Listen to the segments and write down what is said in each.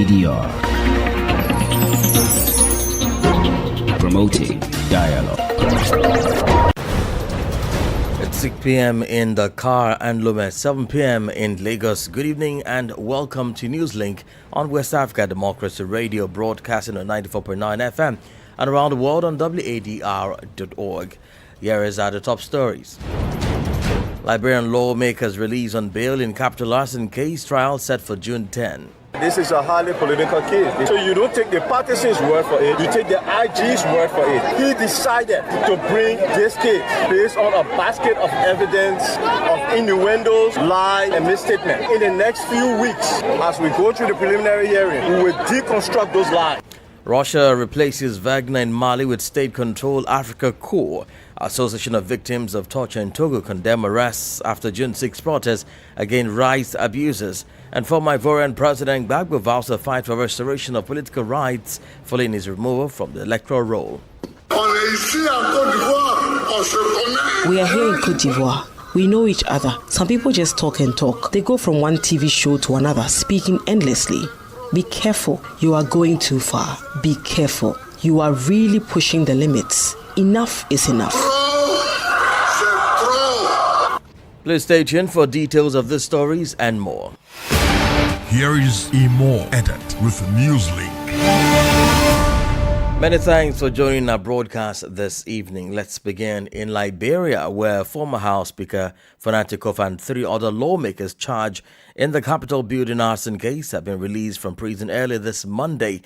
Radio. Promoting dialogue. It's 6 p.m. in Dakar and Lomé, 7 p.m. in Lagos. Good evening and welcome to Newslink on West Africa Democracy Radio, broadcasting on 94.9 FM and around the world on wadr.org. Here is the top stories. Liberian lawmakers released on bail in capital arson case, trial set for June 10. This is a highly political case. So you don't take the partisans' word for it, you take the IG's word for it. He decided to bring this case based on a basket of evidence of innuendos, lies, and misstatements. In the next few weeks, as we go through the preliminary hearing, we will deconstruct those lies. Russia replaces Wagner in Mali with state-controlled Africa Corps. Association of Victims of Torture in Togo condemn arrests after June 6 protests against rights abuses. And former Ivorian President Gbagbo vows to fight for restoration of political rights following his removal from the electoral roll. We are here in Côte d'Ivoire. We know each other. Some people just talk and talk. They go from one TV show to another, speaking endlessly. Be careful. You are going too far. Be careful. You are really pushing the limits. Enough is enough. Please stay tuned for details of these stories and more. Here is Imo Edit with Newslink. Many thanks for joining our broadcast this evening. Let's begin in Liberia, where former House Speaker Fanati Kofa and 3 other lawmakers charged in the Capitol building arson case have been released from prison early this Monday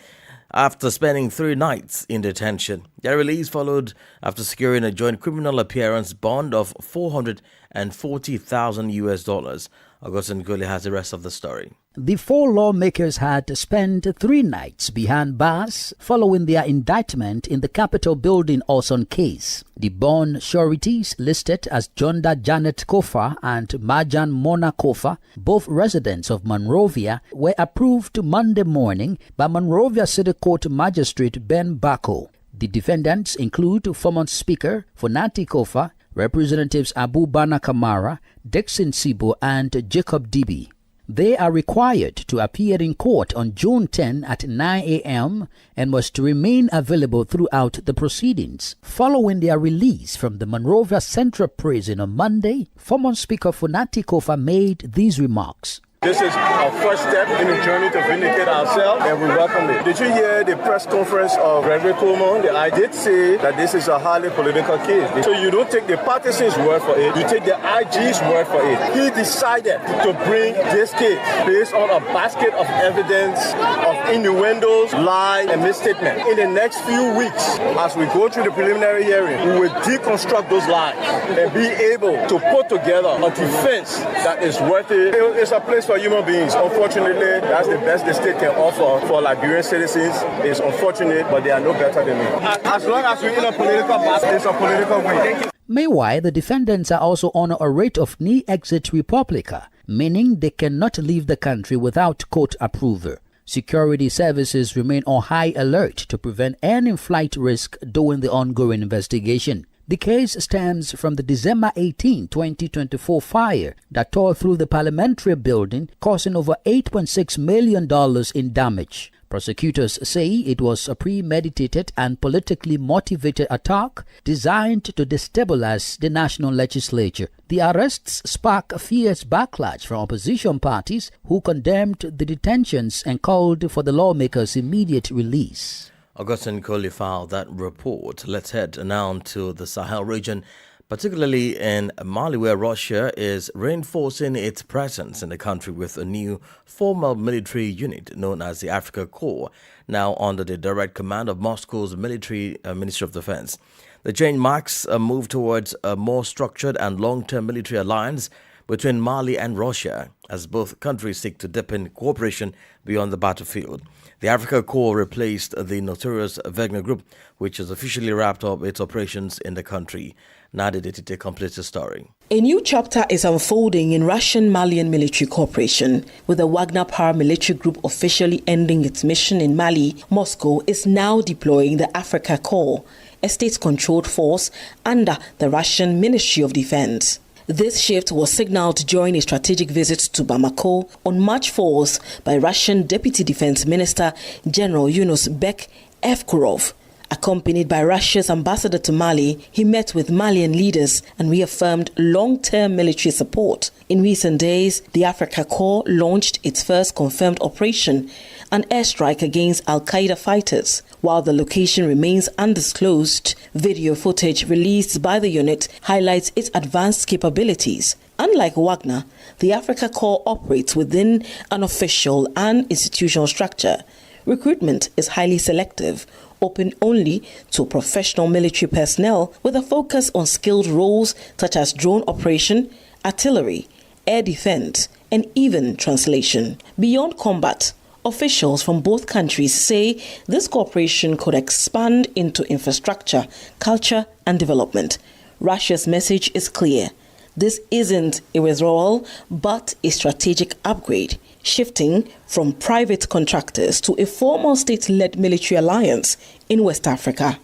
after spending 3 nights in detention. Their release followed after securing a joint criminal appearance bond of $440,000. Augustine Gully has the rest of the story. The 4 lawmakers had spent 3 nights behind bars following their indictment in the Capitol building arson case. The bond sureties listed as Jonda Janet Kofa and Marjan Mona Kofa, both residents of Monrovia, were approved Monday morning by Monrovia City Court Magistrate Ben Bako. The defendants include former Speaker Fanati Kofa, Representatives Abu Bana Kamara, Dixon Sibo, and Jacob Dibi. They are required to appear in court on June 10 at 9 a.m. and must remain available throughout the proceedings. Following their release from the Monrovia Central Prison on Monday, former Speaker Fanati Kofa made these remarks. This is our first step in the journey to vindicate ourselves, and we welcome it. Did you hear the press conference of Gregory Coleman? I did say that this is a highly political case. So you don't take the partisans' word for it, you take the IG's word for it. He decided to bring this case based on a basket of evidence of innuendos, lies, and misstatements. In the next few weeks, as we go through the preliminary hearing, we will deconstruct those lies and be able to put together a defense that is worthy. It's a place for human beings. Unfortunately, that's the best the state can offer for Liberian citizens. It's unfortunate, but they are no better than me. As long as we're in a political battle, it's a political win. Meanwhile, the defendants are also on a writ of ne exit republica, meaning they cannot leave the country without court approval. Security services remain on high alert to prevent any flight risk during the ongoing investigation. The case stems from the December 18, 2024 fire that tore through the parliamentary building, causing over $8.6 million in damage. Prosecutors say it was a premeditated and politically motivated attack designed to destabilize the national legislature. The arrests sparked a fierce backlash from opposition parties who condemned the detentions and called for the lawmakers' immediate release. Augustine Coley filed that report. Let's head now to the Sahel region, particularly in Mali, where Russia is reinforcing its presence in the country with a new formal military unit known as the Africa Corps, now under the direct command of Moscow's military Ministry of Defense. The change marks a move towards a more structured and long-term military alliance between Mali and Russia, as both countries seek to deepen cooperation beyond the battlefield. The Africa Corps replaced the notorious Wagner Group, which has officially wrapped up its operations in the country. Nadia Detite completes the story. A new chapter is unfolding in Russian-Malian military cooperation. With the Wagner paramilitary group officially ending its mission in Mali, Moscow is now deploying the Africa Corps, a state-controlled force under the Russian Ministry of Defense. This shift was signaled during a strategic visit to Bamako on March 4th by Russian Deputy Defense Minister General Yunus Bek Evkurov. Accompanied by Russia's ambassador to Mali, he met with Malian leaders and reaffirmed long-term military support. In recent days, the Africa Corps launched its first confirmed operation, an airstrike against Al-Qaeda fighters. While the location remains undisclosed, video footage released by the unit highlights its advanced capabilities. Unlike Wagner, the Africa Corps operates within an official and institutional structure. Recruitment is highly selective, open only to professional military personnel with a focus on skilled roles such as drone operation, artillery, air defense, and even translation. Beyond combat, officials from both countries say this cooperation could expand into infrastructure, culture, and development. Russia's message is clear. This isn't a withdrawal, but a strategic upgrade, shifting from private contractors to a formal state-led military alliance in West Africa.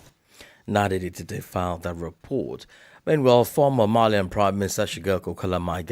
Not edited they filed that report. Meanwhile, former Malian Prime Minister Senegal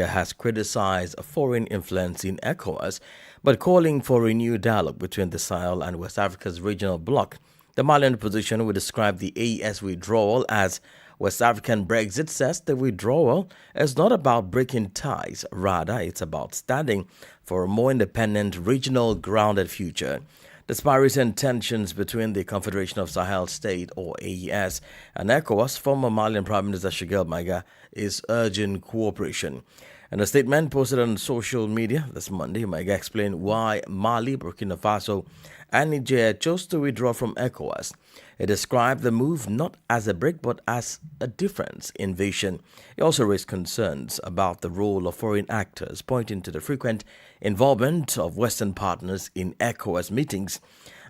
has criticized foreign influence in ECOWAS, but calling for renewed dialogue between the Sahel and West Africa's regional bloc. The Malian opposition would describe the AES withdrawal as West African Brexit. Says the withdrawal is not about breaking ties, rather it's about standing for a more independent, regional, grounded future. Despite recent tensions between the Confederation of Sahel State, or AES, and ECOWAS, former Malian Prime Minister Senegal is urging cooperation. In a statement posted on social media this Monday, Maiga explained why Mali, Burkina Faso, and Niger chose to withdraw from ECOWAS. It described the move not as a break but as a difference in vision. It also raised concerns about the role of foreign actors, pointing to the frequent involvement of Western partners in ECOWAS meetings.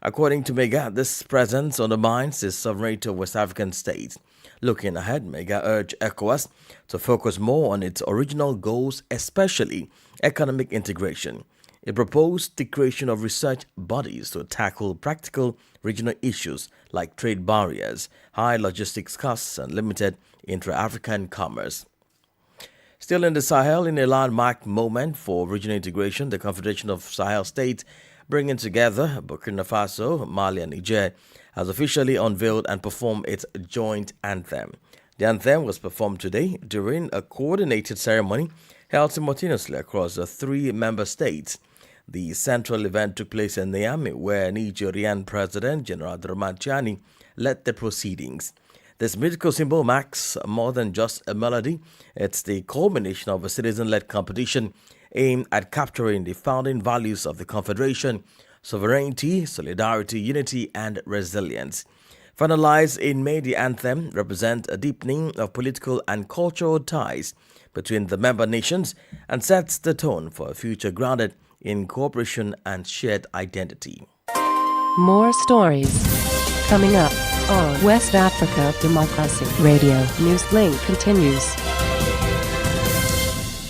According to Maiga, this presence undermines the sovereignty of West African states. Looking ahead, Maiga urged ECOWAS to focus more on its original goals, especially economic integration. It proposed the creation of research bodies to tackle practical regional issues like trade barriers, high logistics costs, and limited intra-African commerce. Still in the Sahel, in a landmark moment for regional integration, the Confederation of Sahel States, bringing together Burkina Faso, Mali, and Niger, has officially unveiled and performed its joint anthem. The anthem was performed today during a coordinated ceremony held simultaneously across the three member states. The central event took place in Niamey, where Nigerian President General Dramani Chani led the proceedings. This musical symbol marks more than just a melody. It's the culmination of a citizen-led competition aimed at capturing the founding values of the Confederation: sovereignty, solidarity, unity, and resilience. Finalized in May, the anthem represents a deepening of political and cultural ties between the member nations and sets the tone for a future grounded in cooperation and shared identity. More stories coming up on West Africa Democracy Radio. Newslink continues.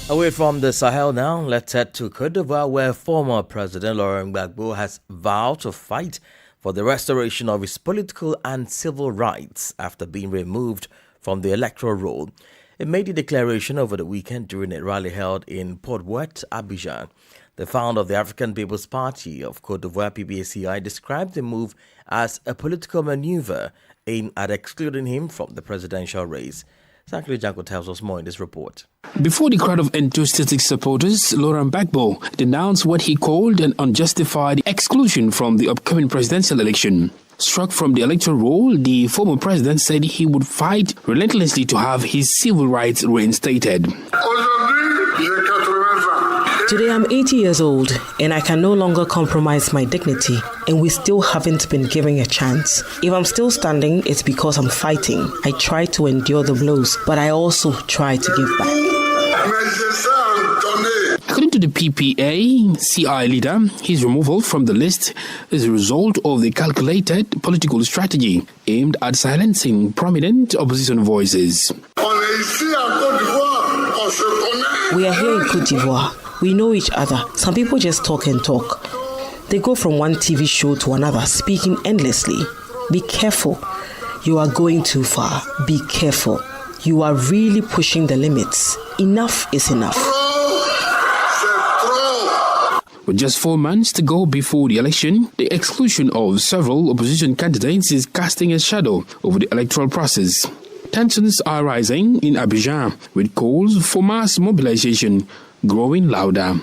Away from the Sahel now, let's head to Côte d'Ivoire, where former President Laurent Gbagbo has vowed to fight for the restoration of his political and civil rights after being removed from the electoral roll. It made the declaration over the weekend during a rally held in Port-Bouet, Abidjan. The founder of the African People's Party of Côte d'Ivoire, PPACI, described the move as a political maneuver aimed at excluding him from the presidential race. Zachary Janko tells us more in this report. Before the crowd of enthusiastic supporters, Laurent Gbagbo denounced what he called an unjustified exclusion from the upcoming presidential election. Struck from the electoral roll, the former president said he would fight relentlessly to have his civil rights reinstated. Today I'm 80 years old and I can no longer compromise my dignity, and we still haven't been given a chance. If I'm still standing, it's because I'm fighting. I try to endure the blows, but I also try to give back. According to the PPA-CI leader, his removal from the list is a result of the calculated political strategy aimed at silencing prominent opposition voices. We are here in Côte d'Ivoire. We know each other. Some people just talk and talk. They go from one TV show to another, speaking endlessly. Be careful. You are going too far. Be careful. You are really pushing the limits. Enough is enough. With just 4 months to go before the election, the exclusion of several opposition candidates is casting a shadow over the electoral process. Tensions are rising in Abidjan, with calls for mass mobilization growing louder.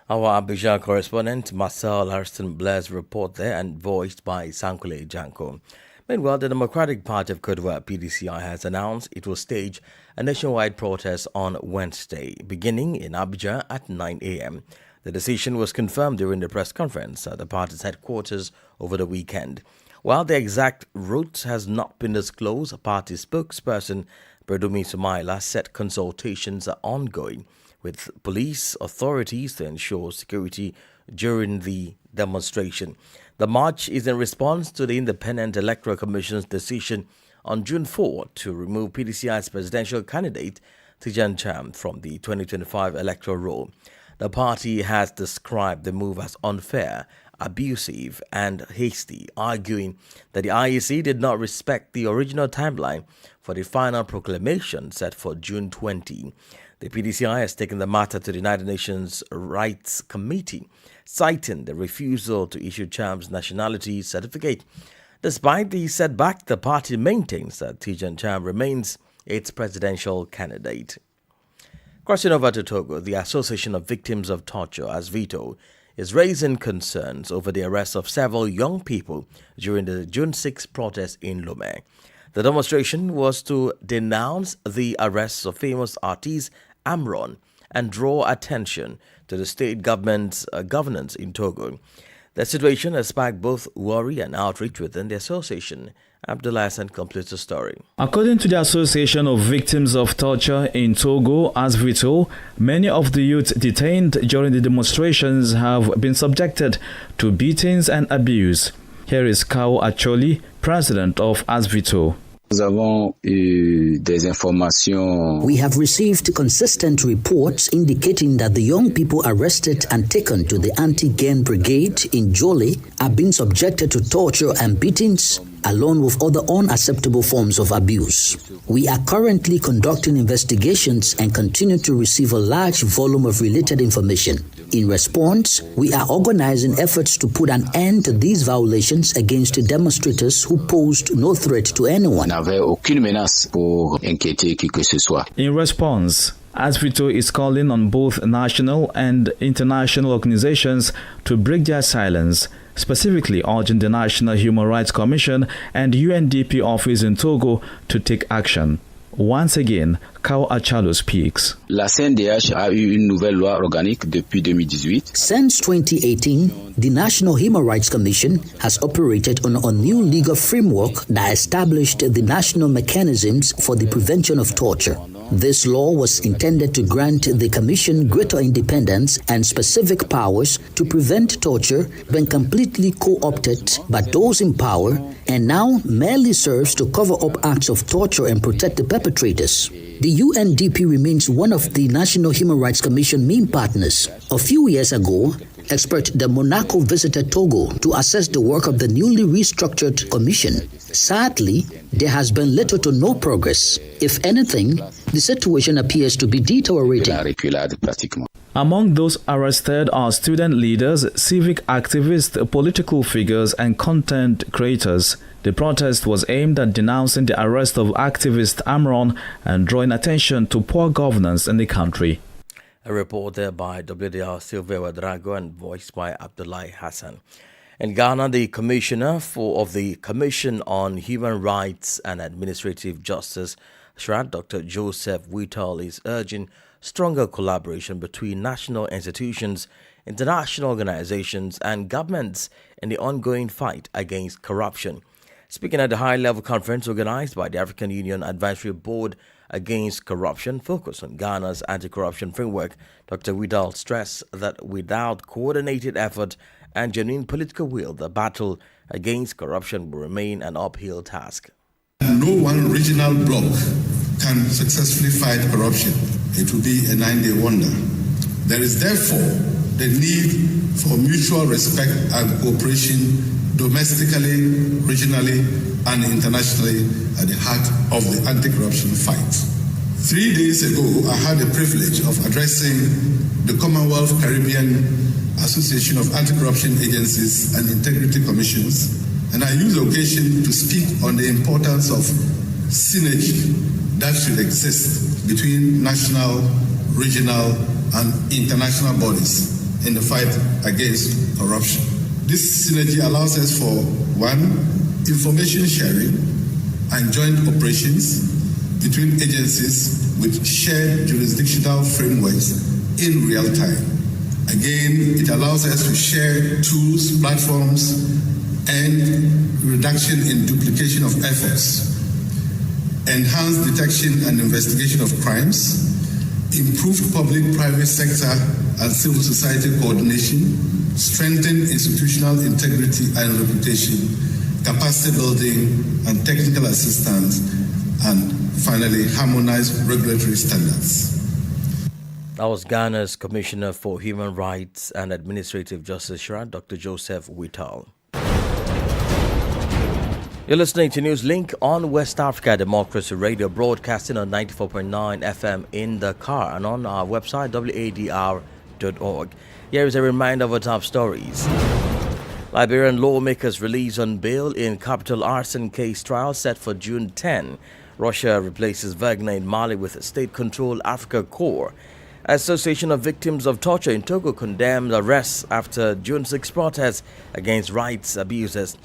Our Abidjan correspondent Marcel Harston Blair's report there and voiced by Sankule Janko. Meanwhile, the Democratic Party of Cote d'Ivoire, PDCI, has announced it will stage a nationwide protest on Wednesday, beginning in Abidjan at 9 a.m. The decision was confirmed during the press conference at the party's headquarters over the weekend. While the exact route has not been disclosed, party spokesperson Berdumi Sumaila said consultations are ongoing with police authorities to ensure security during the demonstration. The march is in response to the Independent Electoral Commission's decision on June 4 to remove PDCI's presidential candidate Tijan Cham from the 2025 electoral roll. The party has described the move as unfair, abusive and hasty, arguing that the IEC did not respect the original timeline for the final proclamation set for June 20. The PDCI has taken the matter to the United Nations Rights Committee, citing the refusal to issue Cham's nationality certificate. Despite the setback, the party maintains that Tijan Cham remains its presidential candidate. Crossing over to Togo, the Association of Victims of Torture, ASVITO, is raising concerns over the arrest of several young people during the June 6 protest in Lomé. The demonstration was to denounce the arrests of famous artist Amron and draw attention to the state government's governance in Togo. The situation has sparked both worry and outrage within the association. Abdullah Hassan completes the story. According to the Association of Victims of Torture in Togo, ASVITO, many of the youth detained during the demonstrations have been subjected to beatings and abuse. Here is Kao Acholi, president of ASVITO. We have received consistent reports indicating that the young people arrested and taken to the anti-gang brigade in Jole are being subjected to torture and beatings, along with other unacceptable forms of abuse. We are currently conducting investigations and continue to receive a large volume of related information. In response, we are organizing efforts to put an end to these violations against the demonstrators who posed no threat to anyone. In response, ASVITO is calling on both national and international organizations to break their silence, specifically urging the National Human Rights Commission and UNDP office in Togo to take action. Once again, Kao Achalo speaks. Since 2018, the National Human Rights Commission has operated on a new legal framework that established the national mechanisms for the prevention of torture. This law was intended to grant the Commission greater independence and specific powers to prevent torture when completely co-opted by those in power, and now merely serves to cover up acts of torture and protect the perpetrators. The UNDP remains one of the National Human Rights Commission main partners. A few years ago, expert de Monaco visited Togo to assess the work of the newly restructured commission. Sadly, there has been little to no progress. If anything, the situation appears to be deteriorating. Among those arrested are student leaders, civic activists, political figures, and content creators. The protest was aimed at denouncing the arrest of activist Amron and drawing attention to poor governance in the country. A report there by WDR Sylvia Wadrago and voiced by Abdullah Hassan. In Ghana, the Commissioner of the Commission on Human Rights and Administrative Justice, SHRAD, Dr. Joseph Whitall, is urging stronger collaboration between national institutions, international organizations, and governments in the ongoing fight against corruption. Speaking at the high-level conference organized by the African Union Advisory Board Against Corruption, focused on Ghana's anti-corruption framework, Dr. Whitall stressed that without coordinated effort and genuine political will, the battle against corruption will remain an uphill task. No one regional bloc can successfully fight corruption. It will be a 9-day wonder. There is therefore the need for mutual respect and cooperation domestically, regionally, and internationally at the heart of the anti-corruption fight. 3 days ago, I had the privilege of addressing the Commonwealth Caribbean Association of Anti-Corruption Agencies and Integrity Commissions, and I used the occasion to speak on the importance of synergy that should exist between national, regional, and international bodies in the fight against corruption. This synergy allows us for, one, information sharing and joint operations between agencies with shared jurisdictional frameworks in real time. Again, it allows us to share tools, platforms, and reduction in duplication of efforts, enhanced detection and investigation of crimes, improved public-private sector and civil society coordination, strengthened institutional integrity and reputation, capacity building and technical assistance, and finally, harmonized regulatory standards. That was Ghana's Commissioner for Human Rights and Administrative Justice, Dr. Joseph Whittal. You're listening to Newslink on West Africa Democracy Radio, broadcasting on 94.9 FM in Dakar and on our website, wadr.org. Here is a reminder of our top stories. Liberian lawmakers released on bail in capital arson case trial set for June 10. Russia replaces Wagner in Mali with state-controlled Africa Corps. Association of Victims of Torture in Togo condemned arrests after June 6 protests against rights abuses.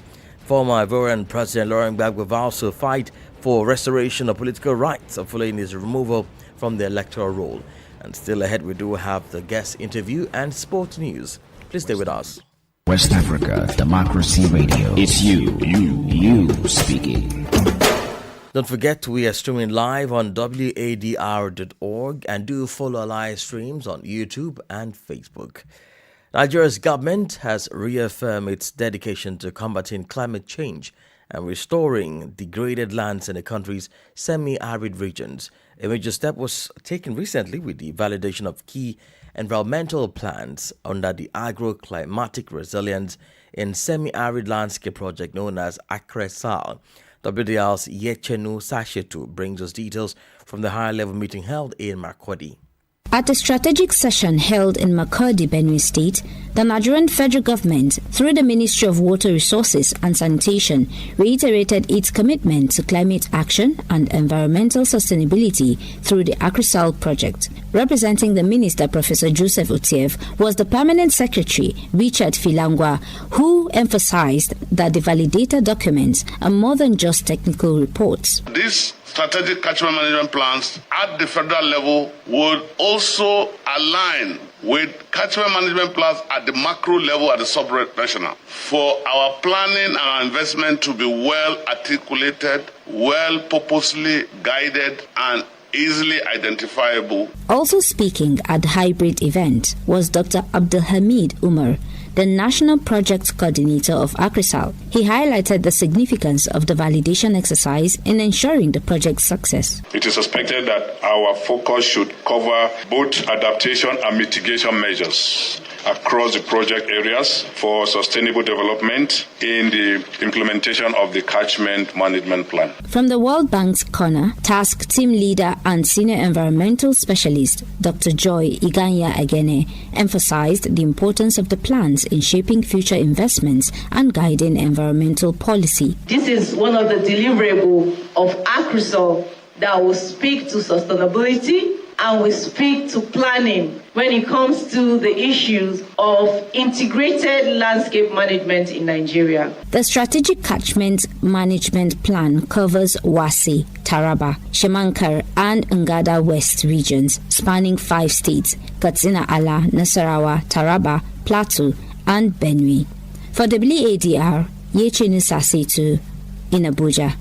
Former Ivorian President Laurent Gbagbo vows to fight for restoration of political rights following his removal from the electoral roll. And still ahead, we do have the guest interview and sports news. Please stay with us. West Africa Democracy Radio. It's you speaking. Don't forget, we are streaming live on wadr.org and do follow our live streams on YouTube and Facebook. Nigeria's government has reaffirmed its dedication to combating climate change and restoring degraded lands in the country's semi-arid regions. A major step was taken recently with the validation of key environmental plans under the Agro-Climatic Resilience in Semi-Arid Landscape project known as ACRESAL. WDR's Yechenu Sashetu brings us details from the high-level meeting held in Makurdi. At a strategic session held in Makurdi, Benue State, the Nigerian federal government, through the Ministry of Water Resources and Sanitation, reiterated its commitment to climate action and environmental sustainability through the ACRESAL project. Representing the minister, Professor Joseph Otiev, was the permanent secretary, Richard Filangwa, who emphasized that the validated documents are more than just technical reports. This strategic catchment management plans at the federal level would also align with catchment management plans at the macro level at the sub-regional for our planning and our investment to be well articulated, well purposely guided, and easily identifiable. Also speaking at the hybrid event was Dr. Abdulhamid Umar, the National Project Coordinator of ACRESAL. He highlighted the significance of the validation exercise in ensuring the project's success. It is expected that our focus should cover both adaptation and mitigation measures across the project areas for sustainable development in the implementation of the catchment management plan. From the World Bank's corner, task team leader and senior environmental specialist Dr. Joy Iganya Agene emphasized the importance of the plans in shaping future investments and guiding environmental policy. This is one of the deliverables of ACRESAL that will speak to sustainability and will speak to planning when it comes to the issues of integrated landscape management in Nigeria. The strategic catchment management plan covers Wasi, Taraba, Shemankar and Ngada West regions, spanning 5 states: Katsina Ala, Nasarawa, Taraba, Plateau and Benue. For WADR, Yechenu Sasetu in Abuja.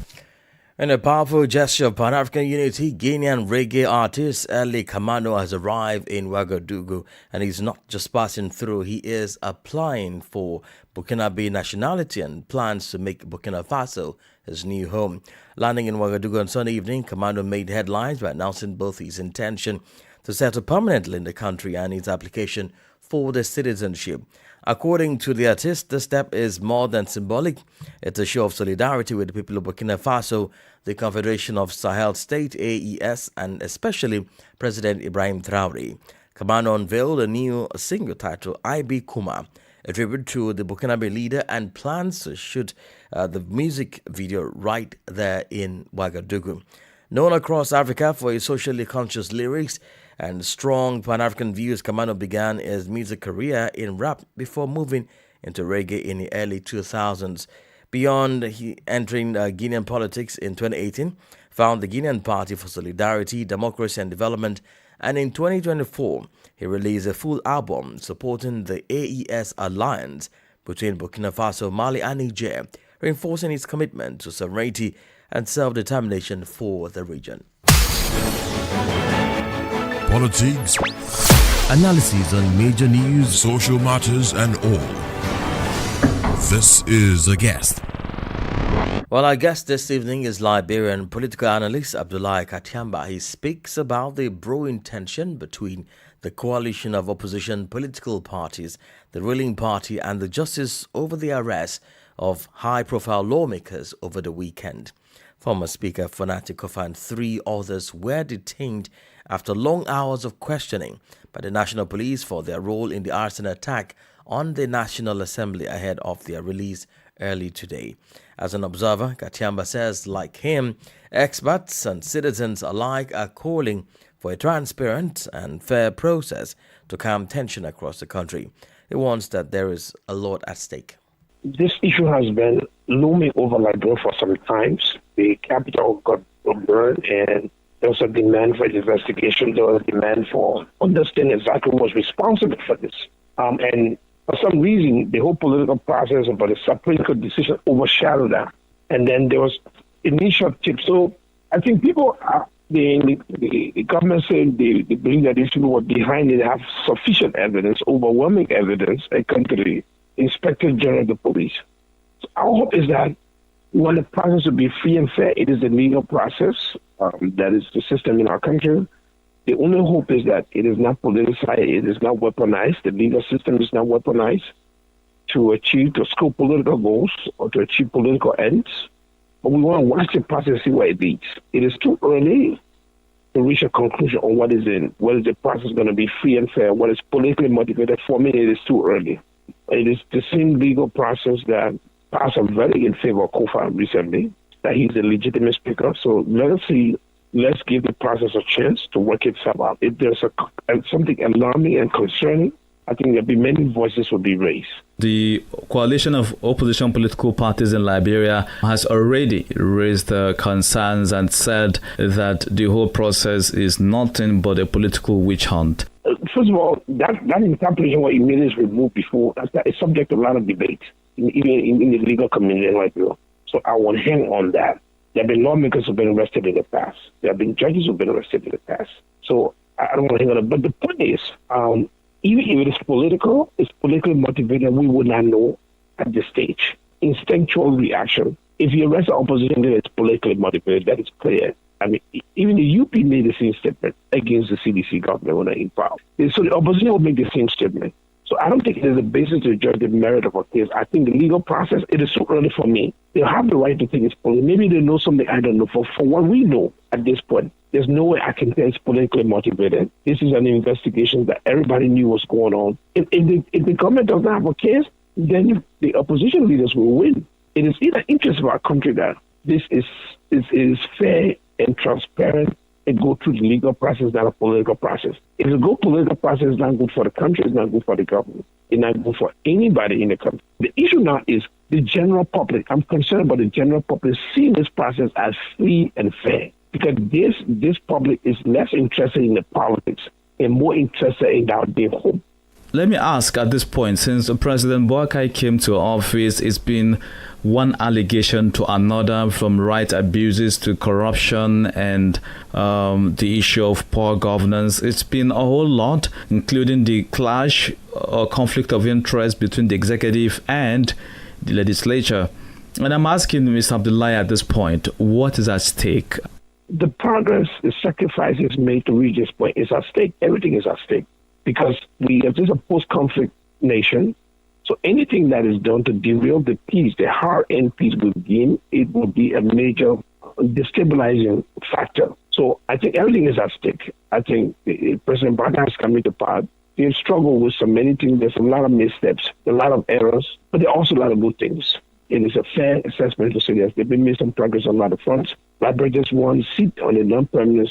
In a powerful gesture of Pan-African unity, Guinean reggae artist Ali Kamano has arrived in Ouagadougou, and he's not just passing through, he is applying for Burkinabe nationality and plans to make Burkina Faso his new home. Landing in Ouagadougou on Sunday evening, Kamano made headlines by announcing both his intention to settle permanently in the country and his application for their citizenship. According to the artist, the step is more than symbolic. It's a show of solidarity with the people of Burkina Faso, the Confederation of Sahel State, AES, and especially President Ibrahim Traoré. Kabano unveiled a new single titled IB Kuma, a tribute to the Burkinabe leader, and plans to shoot the music video right there in Ouagadougou. Known across Africa for his socially conscious lyrics and strong Pan-African views, Kamano began his music career in rap before moving into reggae in the early 2000s. Beyond entering Guinean politics in 2018, found the Guinean Party for Solidarity, Democracy and Development, and in 2024, he released a full album supporting the AES alliance between Burkina Faso, Mali and Niger, reinforcing his commitment to sovereignty and self-determination for the region. Politics, analysis on major news, social matters and all. This is A Guest. Well, our guest this evening is Liberian political analyst Abdullahi Katiamba. He speaks about the brewing tension between the coalition of opposition political parties, the ruling party and the justice over the arrest of high-profile lawmakers over the weekend. Former Speaker Fanatic Kofa and 3 others were detained after long hours of questioning by the National Police for their role in the arson attack on the National Assembly ahead of their release early today. As an observer, Katiamba says, like him, experts and citizens alike are calling for a transparent and fair process to calm tension across the country. He warns that there is a lot at stake. This issue has been looming over Liberia for some time. The capital got burned, and there was a demand for investigation. There was a demand for understanding exactly who was responsible for this. And for some reason, the whole political process about the Supreme Court decision overshadowed that. And then there was initiative. So I think people are, the government said they believe that these people were behind it, have sufficient evidence, overwhelming evidence, and come to the Inspector General of the Police. So our hope is that we want the process to be free and fair. It is a legal process. That is the system in our country. The only hope is that it is not politicized, it is not weaponized, the legal system is not weaponized to score political goals or to achieve political ends. But we want to watch the process and see where it leads. It is too early to reach a conclusion on what is the process going to be free and fair, what is politically motivated. For me, it is too early. It is the same legal process that passed a verdict in favor of Kofa recently, that he's a legitimate speaker. So let's give the process a chance to work itself out. If there's something alarming and concerning, I think there'll be many voices will be raised. The coalition of opposition political parties in Liberia has already raised concerns and said that the whole process is nothing but a political witch hunt. First of all, that interpretation what you mean is removed before. That is subject to a lot of debate, even in the legal community in Liberia. So I won't hang on that. There have been lawmakers who have been arrested in the past. There have been judges who have been arrested in the past. So I don't want to hang on it. But the point is, even if it is political, it's politically motivated, we would not know at this stage. Instinctual reaction. If you arrest the opposition leader, it's politically motivated. That is clear. I mean, even the UP made the same statement against the CDC government when they're in power. So the opposition will make the same statement. So I don't think it is a basis to judge the merit of a case. I think the legal process, it is so early for me. They have the right to think it's political. Maybe they know something I don't know. For what we know at this point, there's no way I can say it's politically motivated. This is an investigation that everybody knew was going on. If the government doesn't have a case, then the opposition leaders will win. It is in the interest of our country that this is fair and transparent and go through the legal process, not a political process. If the political process is not good for the country, it's not good for the government. It's not good for anybody in the country. The issue now is the general public. I'm concerned about the general public seeing this process as free and fair, because this public is less interested in the politics and more interested in their hope. Let me ask at this point, since President Boakai came to office, it's been one allegation to another, from right abuses to corruption and the issue of poor governance. It's been a whole lot, including the clash or conflict of interest between the executive and the legislature. And I'm asking Mr. Abdullahi at this point, what is at stake? The progress, the sacrifices made to reach this point is at stake. Everything is at stake. because this is a post-conflict nation. So anything that is done to derail the peace, the hard-earned peace we gain, it will be a major destabilizing factor. So I think everything is at stake. I think President Biden has come into power. They've struggled with so many things. There's a lot of missteps, a lot of errors, but there are also a lot of good things. It is a fair assessment to say that they've been made some progress on a lot of fronts. Liberia just won a seat on the non-permanent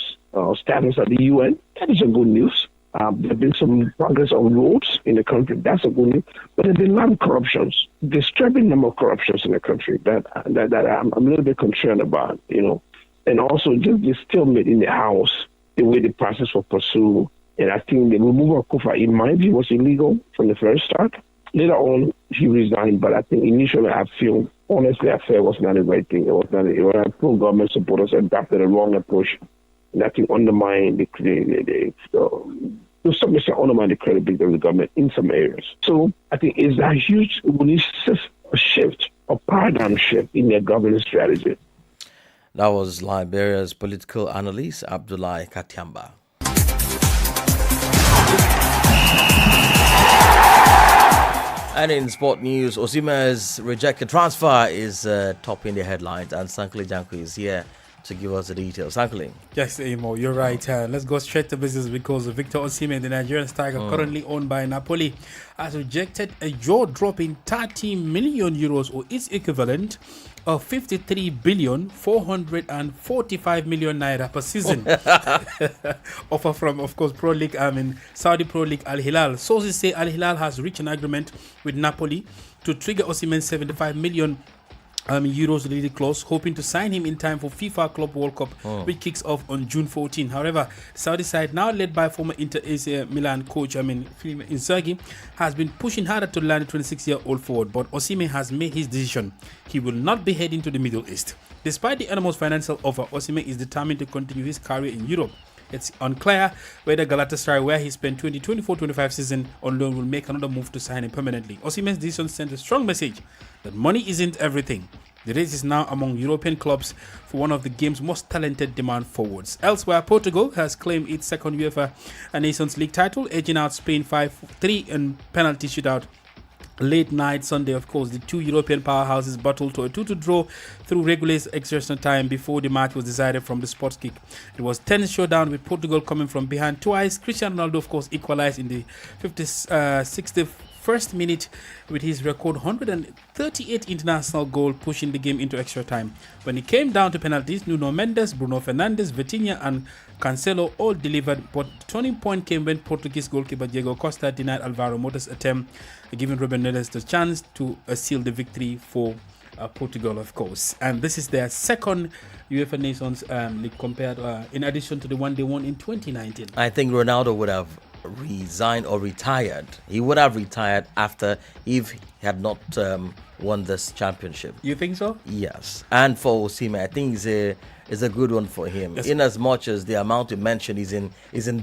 status at the UN. That is a good news. There have been some progress on roads in the country. That's a good news. But there have been a lot of corruptions, disturbing number of corruptions in the country that I'm a little bit concerned about, And also just the stalemate in the House, the way the process was pursued. And I think the removal of Kufa, in my view, was illegal from the first start. Later on, he resigned, but I think initially I feel, honestly, I felt it was not the right thing. It was not. Pro-government supporters adopted a wrong approach, and I think undermined the credibility of the government in some areas. So I think it's a huge, we need a shift, a paradigm shift in their governance strategy. That was Liberia's political analyst, Abdullahi Katiamba. And in sport news, Osimhen's rejected transfer is topping the headlines, and Sankle Janku is here to give us the details. Sankle. Yes, Amo, you're right. Let's go straight to business because Victor Osimhen, the Nigerian striker currently owned by Napoli, has rejected a jaw-dropping 30 million euros, or its equivalent of 53,445 million naira per season. Offer from, of course, Saudi Pro League Al Hilal. Sources say Al Hilal has reached an agreement with Napoli to trigger Osimhen's 75 million euros related clause, hoping to sign him in time for FIFA Club World Cup, which kicks off on June 14. However, the Saudi side, now led by former Inter AC Milan coach Inzaghi, has been pushing harder to land a 26-year-old forward, but Osimhen has made his decision. He will not be heading to the Middle East. Despite the enormous financial offer, Osimhen is determined to continue his career in Europe. It's unclear whether Galatasaray, where he spent 2024-25 season on loan, will make another move to sign him permanently. Osimhen's decision sent a strong message that money isn't everything. The race is now among European clubs for one of the game's most talented demand forwards. Elsewhere, Portugal has claimed its second UEFA Nations League title, edging out Spain 5-3 in penalty shootout. Late night Sunday, of course, the two European powerhouses battled to a 2-2 draw through regular extra time before the match was decided from the sports kick. It was tense showdown with Portugal coming from behind twice. Cristiano Ronaldo, of course, equalized in the 61st minute with his record 138 international goal, pushing the game into extra time. When it came down to penalties, Nuno Mendes, Bruno Fernandes, Vitinha and Cancelo all delivered, but the turning point came when Portuguese goalkeeper Diego Costa denied Alvaro Morata's attempt, giving Ruben Neves the chance to seal the victory for Portugal, of course. And this is their second UEFA Nations League compared, in addition to the one they won in 2019. I think Ronaldo would have resigned or retired. He would have retired if he had not won this championship. You think so? Yes. And for Osimhen, I think it's a good one for him. Yes. In as much as the amount you mentioned is in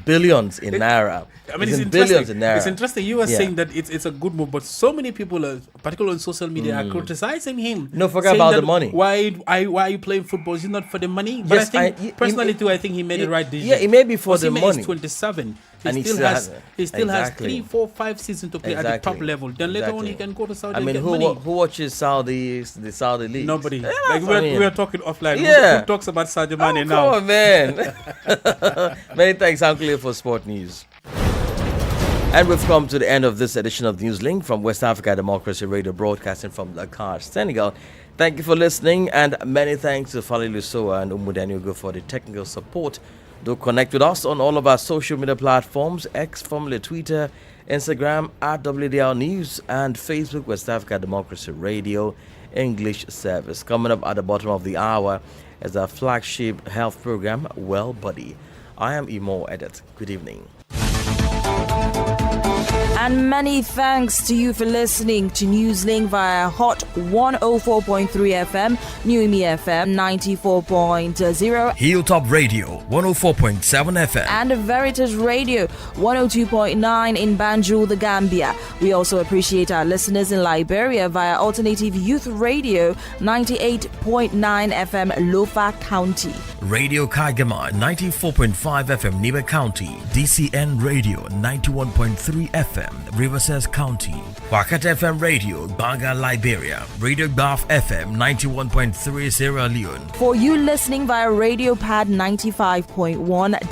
billions in naira. I mean, it's billions in naira. It's interesting. You were saying that it's a good move, but so many people, particularly on social media, are criticizing him. No, forget about the money. Why are you playing football? Is it not for the money? But yes, I think personally I think he made the right decision. Yeah, it may be for the money. He's 27. He still has 3, 4, 5 seasons to play at the top level. Then later on he can go to Saudi. I mean, who watches the Saudi league? Nobody. We are talking offline. Who talks about Sadio Mane now? Come on, man. Many thanks, Uncle, for sport news. And we've come to the end of this edition of Newslink from West Africa Democracy Radio, broadcasting from Dakar, Senegal. Thank you for listening, and many thanks to Fali Lusoa and Umudanugo for the technical support. Do connect with us on all of our social media platforms, X, formerly Twitter, Instagram at WDL News, and Facebook, West Africa Democracy Radio English Service. Coming up at the bottom of the hour is our flagship health program, Well Buddy. I am Imo Edit. Good evening. And many thanks to you for listening to Newslink via Hot 104.3 FM, New Me FM 94.0, Hilltop Radio 104.7 FM, and Veritas Radio 102.9 in Banjul, the Gambia. We also appreciate our listeners in Liberia via Alternative Youth Radio 98.9 FM, Lofa County. Radio Kaigama 94.5 FM Nibe County, DCN Radio 91.3 FM Riverside County, Wakat FM Radio Banga Liberia, Radio Baf FM 91.3 Sierra Leone. For you listening via Radio Pad 95.1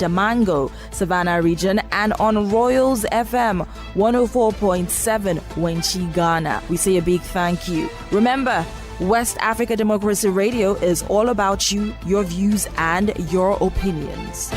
Damango, Savannah region, and on Royals FM 104.7 Wenchi, Ghana, we say a big thank you. Remember, West Africa Democracy Radio is all about you, your views, and your opinions.